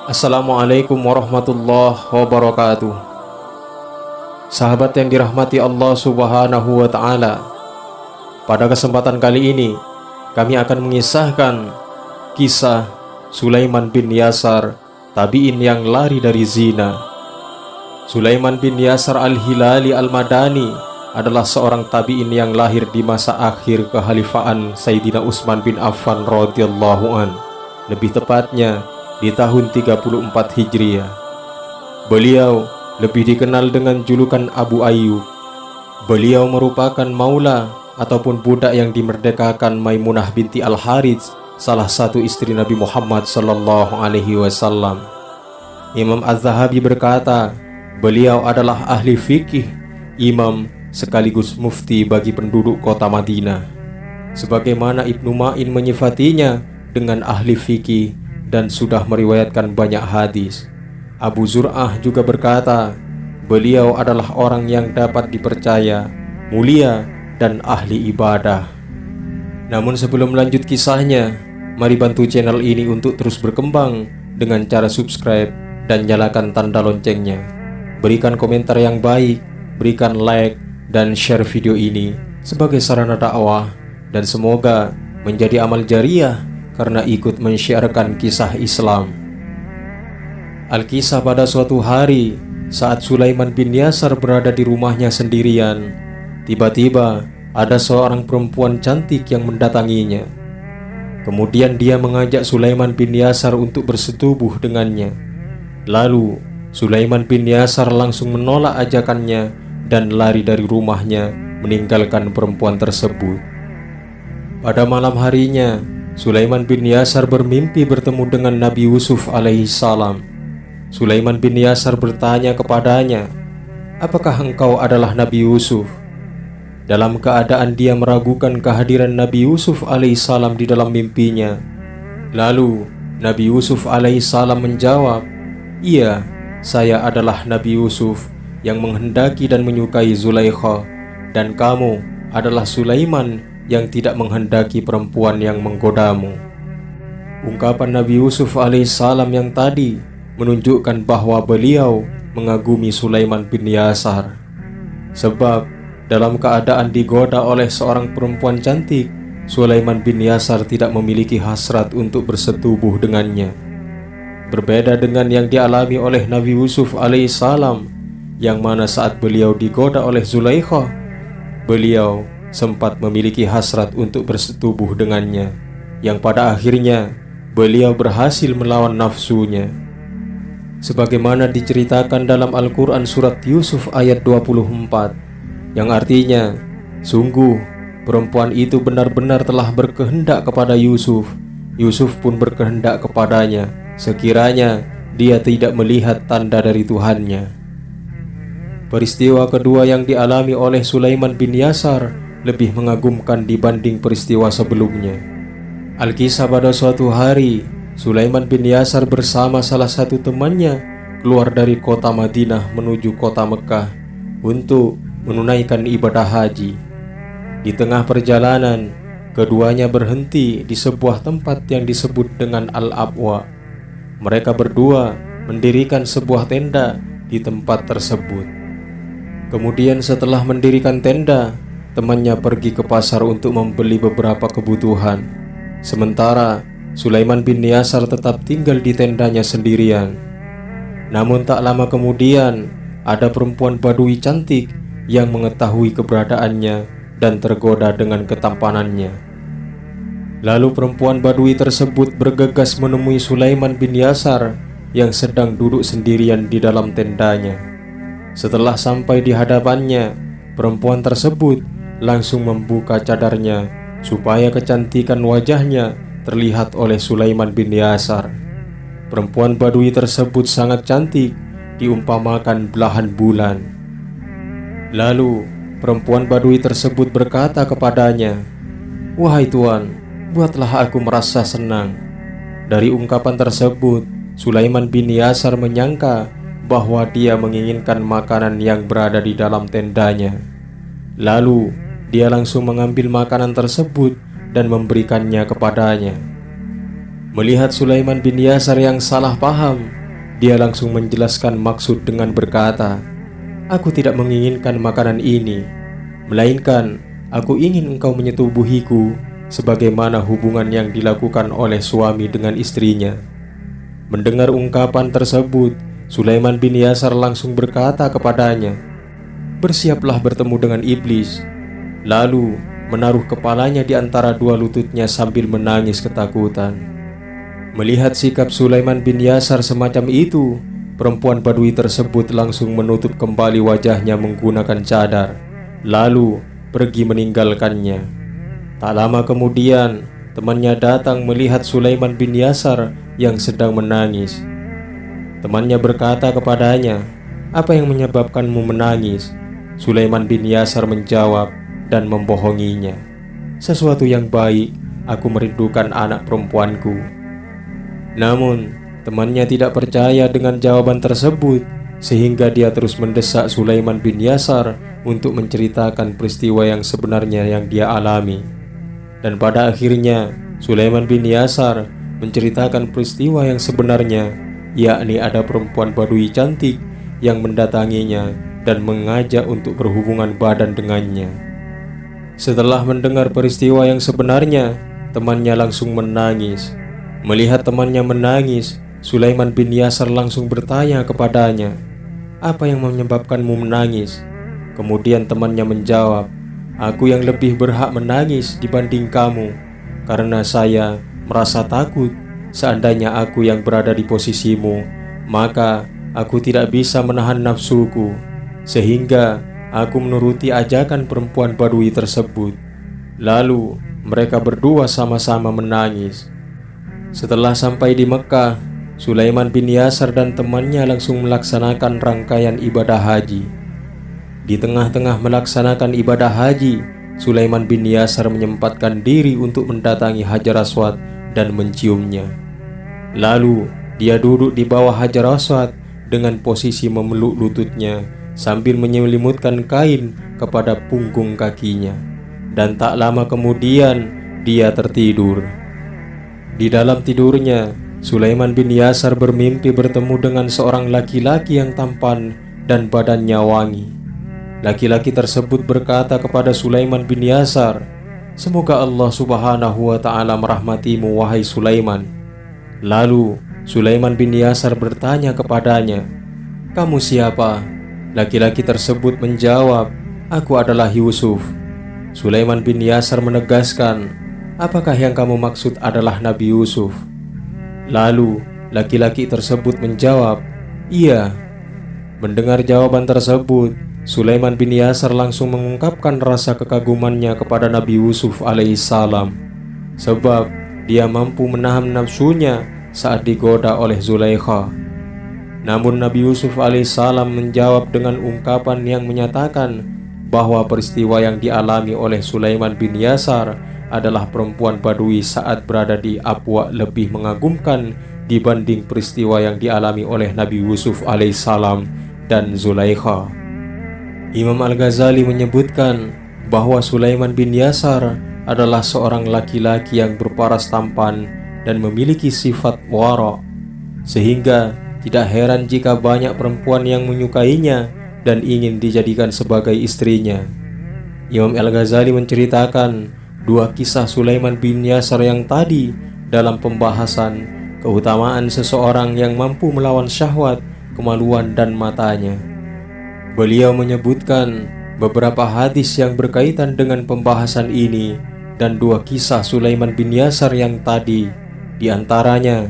Assalamualaikum warahmatullahi wabarakatuh. Sahabat yang dirahmati Allah Subhanahu wa ta'ala, pada kesempatan kali ini kami akan mengisahkan kisah Sulaiman bin Yasar, tabi'in yang lari dari zina. Sulaiman bin Yasar al-Hilali al-Madani adalah seorang tabi'in yang lahir di masa akhir kehalifaan Sayyidina Utsman bin Affan radhiyallahu an, lebih tepatnya di tahun 34 Hijriah. Beliau lebih dikenal dengan julukan Abu Ayyub. Beliau merupakan maula ataupun budak yang dimerdekakan Maimunah binti Al-Harits, salah satu istri Nabi Muhammad sallallahu alaihi wasallam. Imam Az-Zahabi berkata, beliau adalah ahli fikih, imam sekaligus mufti bagi penduduk kota Madinah. Sebagaimana Ibnu Ma'in menyifatinya dengan ahli fikih dan sudah meriwayatkan banyak hadis. Abu Zur'ah juga berkata, beliau adalah orang yang dapat dipercaya, mulia, dan ahli ibadah. Namun sebelum lanjut kisahnya, mari bantu channel ini untuk terus berkembang dengan cara subscribe dan nyalakan tanda loncengnya. Berikan komentar yang baik, berikan like, dan share video ini sebagai sarana dakwah, dan semoga menjadi amal jariah karena ikut mensyiarkan kisah Islam. Alkisah pada suatu hari, saat Sulaiman bin Yasar berada di rumahnya sendirian, tiba-tiba ada seorang perempuan cantik yang mendatanginya. Kemudian dia mengajak Sulaiman bin Yasar untuk bersetubuh dengannya. Lalu Sulaiman bin Yasar langsung menolak ajakannya dan lari dari rumahnya, meninggalkan perempuan tersebut. Pada malam harinya, Sulaiman bin Yasar bermimpi bertemu dengan Nabi Yusuf alaihissalam. Sulaiman bin Yasar bertanya kepadanya, "Apakah engkau adalah Nabi Yusuf?" Dalam keadaan dia meragukan kehadiran Nabi Yusuf alaihissalam di dalam mimpinya. Lalu Nabi Yusuf alaihissalam menjawab, "Iya, saya adalah Nabi Yusuf yang menghendaki dan menyukai Zulaikha, dan kamu adalah Sulaiman yang tidak menghendaki perempuan yang menggodamu." Ungkapan Nabi Yusuf alaihissalam yang tadi menunjukkan bahwa beliau mengagumi Sulaiman bin Yasar. Sebab dalam keadaan digoda oleh seorang perempuan cantik, Sulaiman bin Yasar tidak memiliki hasrat untuk bersetubuh dengannya. Berbeda dengan yang dialami oleh Nabi Yusuf alaihissalam, yang mana saat beliau digoda oleh Zulaikha, beliau sempat memiliki hasrat untuk bersetubuh dengannya, yang pada akhirnya beliau berhasil melawan nafsunya. Sebagaimana diceritakan dalam Al-Quran surat Yusuf ayat 24, yang artinya, sungguh perempuan itu benar-benar telah berkehendak kepada Yusuf. Yusuf pun berkehendak kepadanya, sekiranya dia tidak melihat tanda dari Tuhannya. Peristiwa kedua yang dialami oleh Sulaiman bin Yasar lebih mengagumkan dibanding peristiwa sebelumnya. Alkisah pada suatu hari, Sulaiman bin Yasar bersama salah satu temannya keluar dari kota Madinah menuju kota Mekah untuk menunaikan ibadah haji. Di tengah perjalanan, keduanya berhenti di sebuah tempat yang disebut dengan Al-Abwa. Mereka berdua mendirikan sebuah tenda di tempat tersebut. Kemudian setelah mendirikan tenda, temannya pergi ke pasar untuk membeli beberapa kebutuhan. Sementara Sulaiman bin Yasar tetap tinggal di tendanya sendirian. Namun tak lama kemudian, ada perempuan Badui cantik yang mengetahui keberadaannya dan tergoda dengan ketampanannya. Lalu perempuan Badui tersebut bergegas menemui Sulaiman bin Yasar yang sedang duduk sendirian di dalam tendanya. Setelah sampai di hadapannya, perempuan tersebut langsung membuka cadarnya supaya kecantikan wajahnya terlihat oleh Sulaiman bin Yasar. Perempuan Badui tersebut sangat cantik, diumpamakan belahan bulan. Lalu perempuan Badui tersebut berkata kepadanya, "Wahai tuan, buatlah aku merasa senang." Dari ungkapan tersebut, Sulaiman bin Yasar menyangka bahwa dia menginginkan makanan yang berada di dalam tendanya. Lalu dia langsung mengambil makanan tersebut dan memberikannya kepadanya. Melihat Sulaiman bin Yasar yang salah paham, dia langsung menjelaskan maksud dengan berkata, "Aku tidak menginginkan makanan ini, melainkan aku ingin engkau menyetubuhiku sebagaimana hubungan yang dilakukan oleh suami dengan istrinya." Mendengar ungkapan tersebut, Sulaiman bin Yasar langsung berkata kepadanya, "Bersiaplah bertemu dengan iblis." Lalu menaruh kepalanya di antara dua lututnya sambil menangis ketakutan. Melihat sikap Sulaiman bin Yasar semacam itu, perempuan Badui tersebut langsung menutup kembali wajahnya menggunakan cadar, lalu pergi meninggalkannya. Tak lama kemudian, temannya datang melihat Sulaiman bin Yasar yang sedang menangis. Temannya berkata kepadanya, "Apa yang menyebabkanmu menangis?" Sulaiman bin Yasar menjawab dan membohonginya, "Sesuatu yang baik, aku merindukan anak perempuanku." Namun, temannya tidak percaya dengan jawaban tersebut, sehingga dia terus mendesak Sulaiman bin Yasar untuk menceritakan peristiwa yang sebenarnya yang dia alami. Dan pada akhirnya, Sulaiman bin Yasar menceritakan peristiwa yang sebenarnya, yakni ada perempuan Badui cantik yang mendatanginya dan mengajak untuk berhubungan badan dengannya. Setelah mendengar peristiwa yang sebenarnya, temannya langsung menangis. Melihat temannya menangis, Sulaiman bin Yasar langsung bertanya kepadanya, "Apa yang menyebabkanmu menangis?" Kemudian temannya menjawab, "Aku yang lebih berhak menangis dibanding kamu, karena saya merasa takut seandainya aku yang berada di posisimu, maka aku tidak bisa menahan nafsuku, sehingga aku menuruti ajakan perempuan Badui tersebut." Lalu mereka berdua sama-sama menangis. Setelah sampai di Mekah, Sulaiman bin Yasar dan temannya langsung melaksanakan rangkaian ibadah haji. Di tengah-tengah melaksanakan ibadah haji, Sulaiman bin Yasar menyempatkan diri untuk mendatangi Hajar Aswad dan menciumnya. Lalu dia duduk di bawah Hajar Aswad dengan posisi memeluk lututnya sambil menyelimutkan kain kepada punggung kakinya. Dan tak lama kemudian dia tertidur. Di dalam tidurnya, Sulaiman bin Yasar bermimpi bertemu dengan seorang laki-laki yang tampan dan badannya wangi. Laki-laki tersebut berkata kepada Sulaiman bin Yasar, "Semoga Allah subhanahu wa ta'ala merahmatimu, wahai Sulaiman." Lalu Sulaiman bin Yasar bertanya kepadanya, "Kamu siapa?" Laki-laki tersebut menjawab, "Aku adalah Yusuf." Sulaiman bin Yasar menegaskan, "Apakah yang kamu maksud adalah Nabi Yusuf?" Lalu laki-laki tersebut menjawab, "Iya." Mendengar jawaban tersebut, Sulaiman bin Yasar langsung mengungkapkan rasa kekagumannya kepada Nabi Yusuf alaihissalam, sebab dia mampu menahan nafsunya saat digoda oleh Zulaikha. Namun Nabi Yusuf alaihissalam menjawab dengan ungkapan yang menyatakan bahwa peristiwa yang dialami oleh Sulaiman bin Yasar adalah perempuan Badui saat berada di Abwa lebih mengagumkan dibanding peristiwa yang dialami oleh Nabi Yusuf alaihissalam dan Zulaikha. Imam Al-Ghazali menyebutkan bahwa Sulaiman bin Yasar adalah seorang laki-laki yang berparas tampan dan memiliki sifat wara, sehingga tidak heran jika banyak perempuan yang menyukainya dan ingin dijadikan sebagai istrinya. Imam Al-Ghazali menceritakan dua kisah Sulaiman bin Yasar yang tadi dalam pembahasan keutamaan seseorang yang mampu melawan syahwat, kemaluan dan matanya. Beliau menyebutkan beberapa hadis yang berkaitan dengan pembahasan ini dan dua kisah Sulaiman bin Yasar yang tadi. Di antaranya,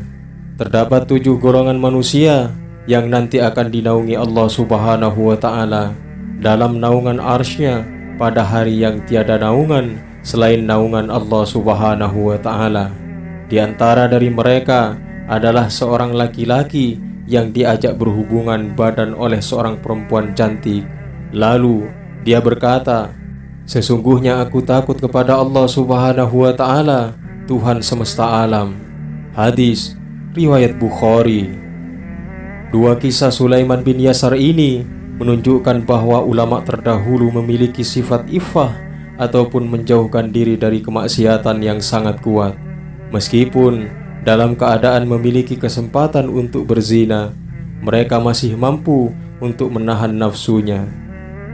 terdapat 7 golongan manusia yang nanti akan dinaungi Allah subhanahu wa ta'ala dalam naungan arsy-Nya pada hari yang tiada naungan selain naungan Allah subhanahu wa ta'ala. Di antara dari mereka adalah seorang laki-laki yang diajak berhubungan badan oleh seorang perempuan cantik. Lalu dia berkata, "Sesungguhnya aku takut kepada Allah subhanahu wa ta'ala, Tuhan semesta alam." Hadis riwayat Bukhari. Dua kisah Sulaiman bin Yasar ini menunjukkan bahwa ulama terdahulu memiliki sifat iffah ataupun menjauhkan diri dari kemaksiatan yang sangat kuat. Meskipun dalam keadaan memiliki kesempatan untuk berzina, mereka masih mampu untuk menahan nafsunya.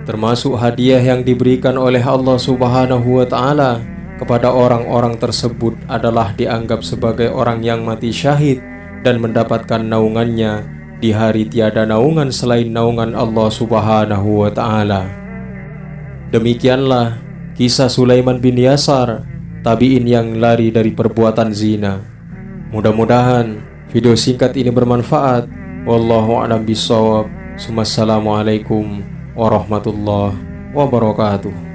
Termasuk hadiah yang diberikan oleh Allah Subhanahu wa Ta'ala kepada orang-orang tersebut adalah dianggap sebagai orang yang mati syahid dan mendapatkan naungannya di hari tiada naungan selain naungan Allah Subhanahu wa Ta'ala. Demikianlah kisah Sulaiman bin Yasar, tabi'in yang lari dari perbuatan zina. Mudah-mudahan video singkat ini bermanfaat. Wallahu a'lam bishawab. Assalamualaikum warahmatullahi wabarakatuh.